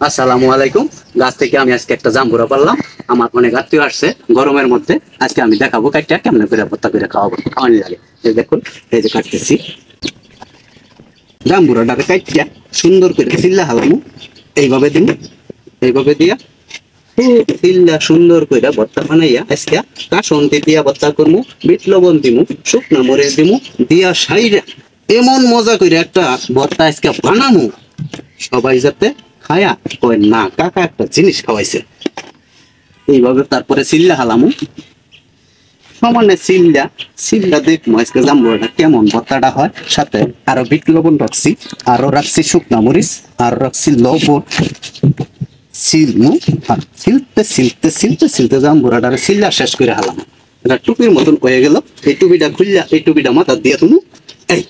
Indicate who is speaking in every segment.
Speaker 1: আসসালামু আলাইকুম। গাছ থেকে আমি আজকে একটা জাম্বুরা পারলাম। আমার অনেক আত্মীয় আসছে গরমের মধ্যে। আজকে আমি দেখাবো কাটটা কেমন করে ভর্তা করে খাওয়াবো, খাওয়ানি লাগে। এই দেখুন, এই যে কাটতেছি জাম্বুরাটাকে কাটটা সুন্দর করে চিল্লা হালামু। এইভাবে দিন, এইভাবে দিয়া চিল্লা সুন্দর করে ভর্তা বানাইয়া আজকে কাসন্তি দিয়া ভর্তা করবো, বিট লবণ দিমু, শুকনা মরিচ দিমু, দিয়া সাইরা এমন মজা করে একটা ভর্তা আজকে বানামু, সবাই যাতে খায়া কয় না কাকা একটা জিনিস খাওয়াইছে। এইভাবে তারপরে চিল্লা হালামু, সমানে চিল্লা চিল্লা দেখবো আজকে জাম্বুরাটা কেমন ভর্তাটা হয়। সাথে আরো বিট লবণ রাখছি, আরো রাখছি শুকনা মরিচ, আর রাখছি লবণ। সিলমু আর সিলতে সিলতে সিলতে সিলতে জাম্বুরাটারে চিল্লা শেষ করে হালাম। এটা টুপির মতন হয়ে গেল। এই টুপিটা খুললা, এই টুপিটা মাথা দিয়ে তুমি এই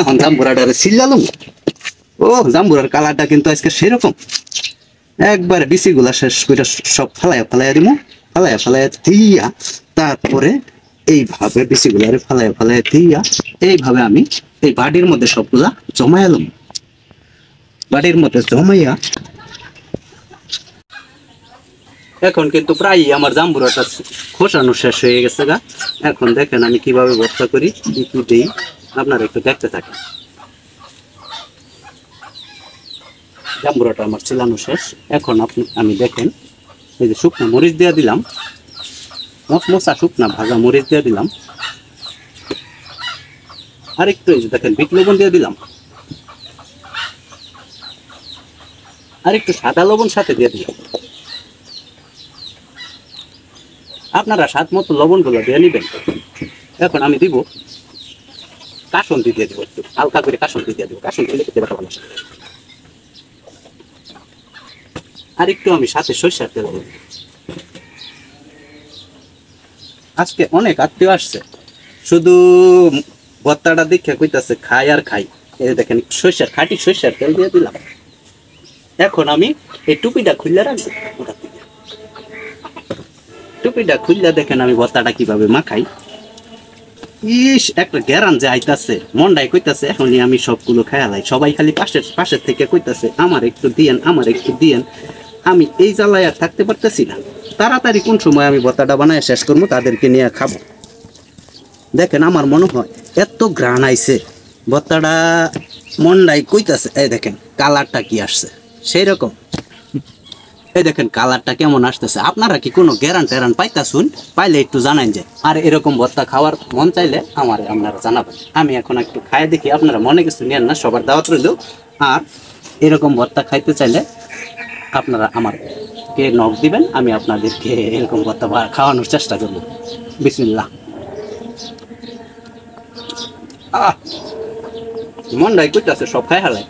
Speaker 1: এখন জাম্বুরাটারে চিল্লালুম। ও জাম্বুরার কালারটা কিন্তু আজকে সেরকম একবারে বিচিগুলা শেষ করে সব ফালাইয়া ফালাইয়া দিমু, ফালাইয়া ফালাইয়া দিয়া তারপরে এইভাবে বিচিগুলারে ফালাইয়া ফালাইয়া দিয়া এইভাবে আমি এই বাড়ির মধ্যে সবগুলা জমাইলাম। বাড়ির মধ্যে জমাইয়া এখন কিন্তু প্রায় আমার জাম্বুরাটা খোসানো শেষ হয়ে গেছে গা। এখন দেখেন আমি কিভাবে ভর্তা করি, কি কি দিই, আপনারা একটু দেখতে থাকেন। জাম্বুরাটা আমার চিলানো শেষ। এখন আমি দেখেন এই যে শুকনা মরিচ দিয়ে দিলাম, মশমশা শুকনা ভাজা মরিচ দিয়ে দিলাম, আর একটু এই যে দেখেন বিট লবণ দিয়ে দিলাম, আর একটু সাদা লবণ সাথে দিয়ে দিলাম। আপনারা স্বাদ মতো লবণ গুলো দিয়ে নিবেন। এখন আমি দিব কাসন্দি দিয়ে দিব, একটু হালকা করে কাসন্দি দিয়ে দিব, কাসন্দি দিতে ভালো। আর একটু আমি সাথে সরিষার তেল দেব। আজকে অনেক আত্মীয় আসছে, শুধু ভর্তাটা দেখে কইতাছে খাই আর খাই। এই দেখেন সরিষার খাঁটি সরিষার তেল দিয়ে দিলাম। এখন আমি এই টুপিটা খুললে রাখবো। টুপিটা খুললে দেখেন আমি ভর্তাটা কিভাবে মাখাই। ইস একটা গ্যারান যে আইতাছে, মনটাই কইতাছে এখনই আমি সবগুলো খেয়ালাই। সবাই খালি পাশের থেকে কইতাছে আমার একটু দিয়েন, আমার একটু দিয়েন। আমি এই জ্বালায় আর থাকতে পারতেছি না। তাড়াতাড়ি কোন সময় আমি ভর্তাটা বানায় শেষ করবো, তাদেরকে নিয়ে খাবো। দেখেন আমার মনে হয় এত ঘ্রাণ আইছে, ভর্তাটা মনটাই কইতাছে। এই দেখেন কালারটা কি আসছে সেই রকম। এই দেখেন কালারটা কেমন আসতেছে। আপনারা কি কোনো গ্যারান ট্যারান পাইতাছুন? পাইলে একটু জানান যে। আর এরকম ভর্তা খাওয়ার মন চাইলে আমার আপনারা জানাবেন। আমি এখন একটু খাই দেখি, আপনারা মনে কিছু নেন না, সবার দাওয়াত রইল। আর এরকম ভর্তা খাইতে চাইলে আপনারা আমাকে নক দিবেন, আমি আপনাদেরকে এরকম ভর্তা খাওয়ানোর চেষ্টা করব। বিসমিল্লাহ। মনটাই কইতাছে সব খাই হালাই।